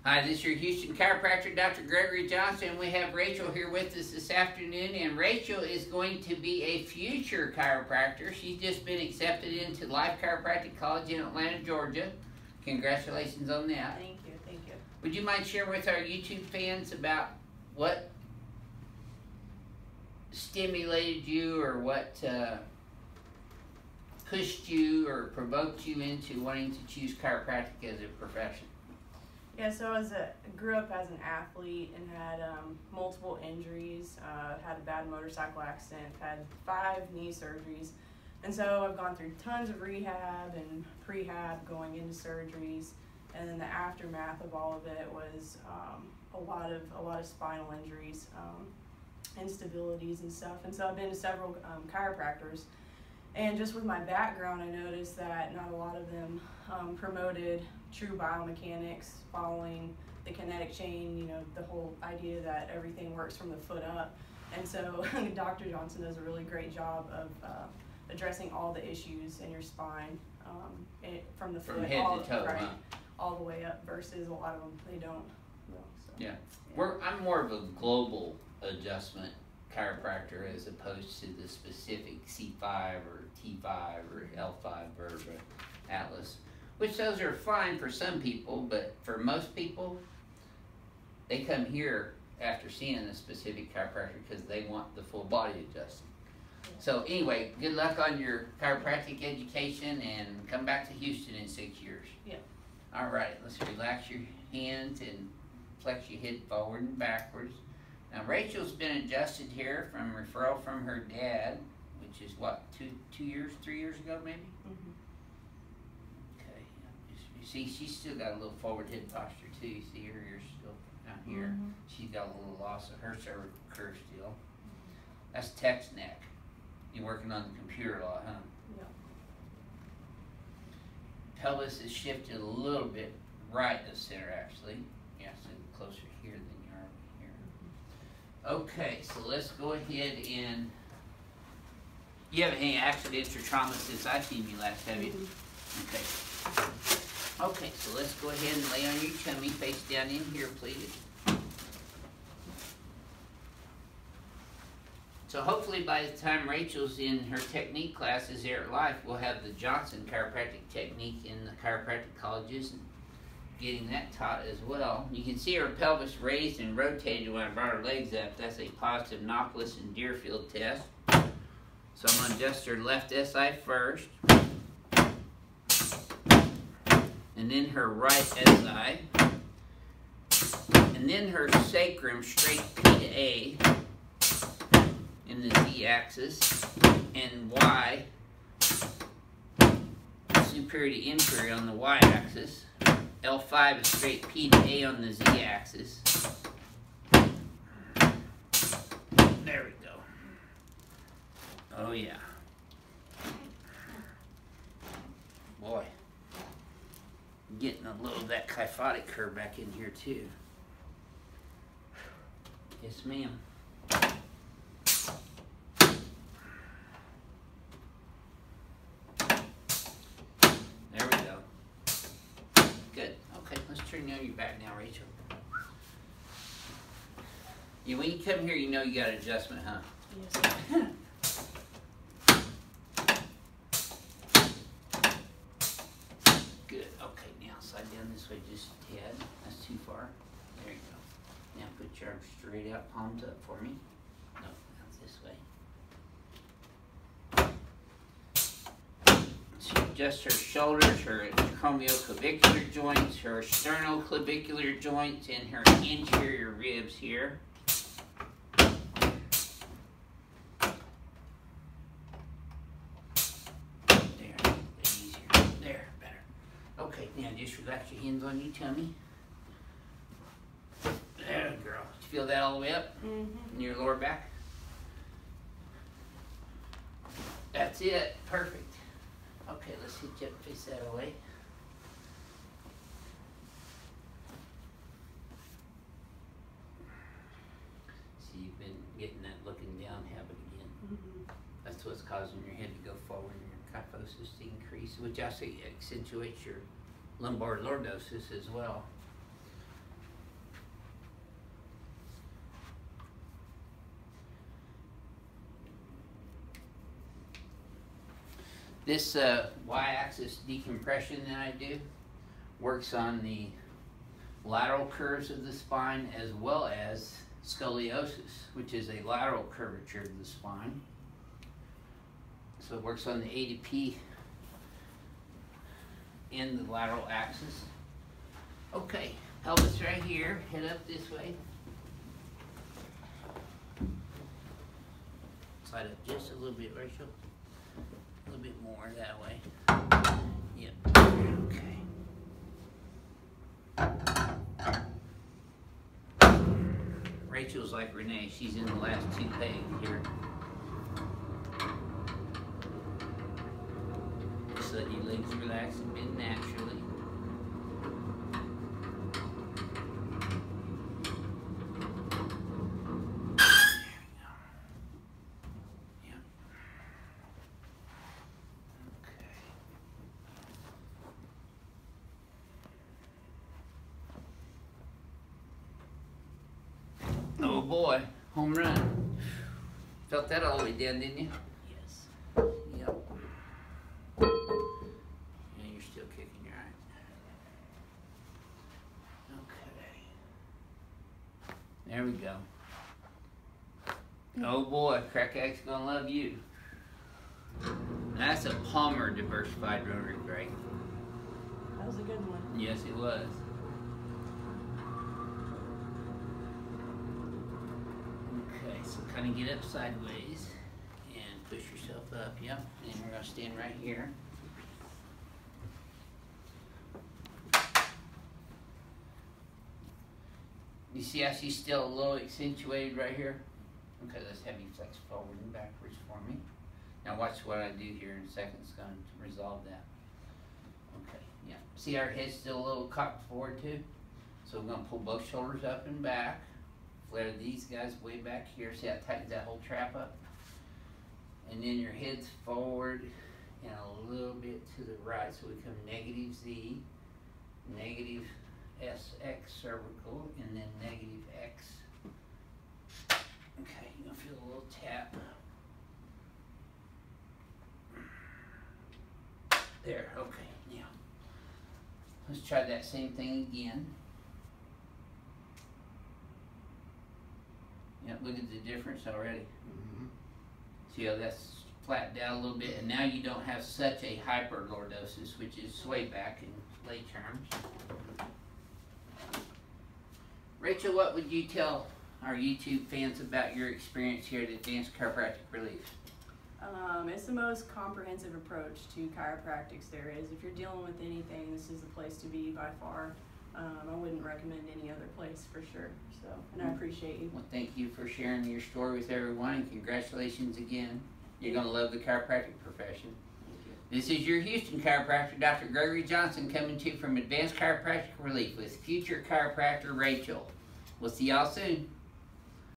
Hi, this is your Houston chiropractor, Dr. Gregory Johnson. We have Rachel here with us this afternoon, and Rachel is going to be a future chiropractor. She's just been accepted into Life Chiropractic College in Atlanta, Georgia. Congratulations on that. Thank you, thank you. Would you mind sharing with our YouTube fans about what stimulated you or what pushed you or provoked you into wanting to choose chiropractic as a profession? Yeah, so I grew up as an athlete and had multiple injuries, had a bad motorcycle accident, had 5 knee surgeries, and so I've gone through tons of rehab and prehab going into surgeries, and then the aftermath of all of it was a lot of spinal injuries, instabilities and stuff, and so I've been to several chiropractors. And just with my background, I noticed that not a lot of them promoted true biomechanics, following the kinetic chain, you know, the whole idea that everything works from the foot up. And so Dr. Johnson does a really great job of addressing all the issues in your spine, from the foot head to toe, right, huh? all the way up, versus a lot of them, they don't. Well, so, yeah. I'm more of a global adjustment chiropractor as opposed to the specific C5 or T5 or L5 vertebra atlas, which those are fine for some people, but for most people, they come here after seeing a specific chiropractor because they want the full body adjustment. So anyway, good luck on your chiropractic education and come back to Houston in 6 years. Yeah. All right, let's relax your hands and flex your head forward and backwards. Now Rachel's been adjusted here from referral from her dad, which is what, 3 years ago maybe? Mm-hmm. Okay, you see she's still got a little forward head posture too. You see her ears still down here. Mm-hmm. She's got a little loss of her cervical curve still. That's text neck. You're working on the computer a lot, huh? Yeah. Pelvis is shifted a little bit right of center actually. Yeah, so closer here than you are over here. Okay, so let's go ahead and, you haven't any accidents or trauma since I've seen you last, have you? Mm-hmm. Okay. Okay, so let's go ahead and lay on your tummy, face down in here, please. So hopefully by the time Rachel's in her technique classes there at Life, we'll have the Johnson chiropractic technique in the chiropractic colleges and getting that taught as well. You can see her pelvis raised and rotated when I brought her legs up. That's a positive Knockles and Deerfield test. So I'm going to adjust her left SI first, and then her right SI, and then her sacrum straight P to A in the Z-axis, and Y superior to inferior on the Y-axis. L5 is straight P to A on the Z-axis. There we go. Oh yeah. Boy. Getting a little of that kyphotic curve back in here too. Yes, ma'am. There we go. Good. Okay, let's turn you on your back now, Rachel. Yeah, when you come here, you know you got an adjustment, huh? Yes. Good. Okay, now slide down this way just a tad. That's too far. There you go. Now put your arms straight out, palms up for me. No, that's this way. So adjust her shoulders, her acromioclavicular joints, her sternoclavicular joints, and her anterior ribs here. Okay, now just relax your hands on your tummy. There, girl. Did you feel that all the way up? Mm-hmm. In your lower back? That's it. Perfect. Okay, let's hit you up, face that away. See, you've been getting that looking down habit again. Mm-hmm. That's what's causing your head to go forward and your kyphosis to increase, which actually accentuates your lumbar lordosis as well. This y-axis decompression that I do works on the lateral curves of the spine as well as scoliosis, which is a lateral curvature of the spine. So it works on the A to P in the lateral axis. Okay, pelvis right here, head up this way. Slide up just a little bit, Rachel. A little bit more that way. Yep. Okay. Rachel's like Renee. She's in the last two pegs here. Just let your legs relax and bend naturally. Oh boy, home run. Felt that all the way down, didn't you? Yes. Yep. And you're still kicking your eye. Okay. There we go. Oh boy, Crackag's gonna love you. That's a Palmer diversified rotary, Greg. That was a good one. Yes, it was. Okay, so kind of get up sideways and push yourself up, yep. And we're going to stand right here. You see how she's still a little accentuated right here? Okay, let's have you flex forward and backwards for me. Now watch what I do here in a second. It's going to resolve that. Okay, yeah. See our head's still a little cocked forward too? So we're going to pull both shoulders up and back. Flare these guys way back here. See how it tightens that whole trap up? And then your head's forward and a little bit to the right. So we come negative Z, negative SX cervical, and then negative X. Okay, you're going to feel a little tap. There, okay, now. Let's try that same thing again. Yep, look at the difference already. Mm-hmm. See how that's flattened out a little bit, and now you don't have such a hyperlordosis, which is sway back in lay terms. Rachel, what would you tell our YouTube fans about your experience here at Advanced Chiropractic Relief? It's the most comprehensive approach to chiropractics there is. If you're dealing with anything, this is the place to be by far. I wouldn't recommend any other place for sure. So, and I appreciate you. Well, thank you for sharing your story with everyone, and congratulations again. You're going to love the chiropractic profession. This is your Houston chiropractor, Dr. Gregory Johnson, coming to you from Advanced Chiropractic Relief with future chiropractor Rachel. We'll see y'all soon.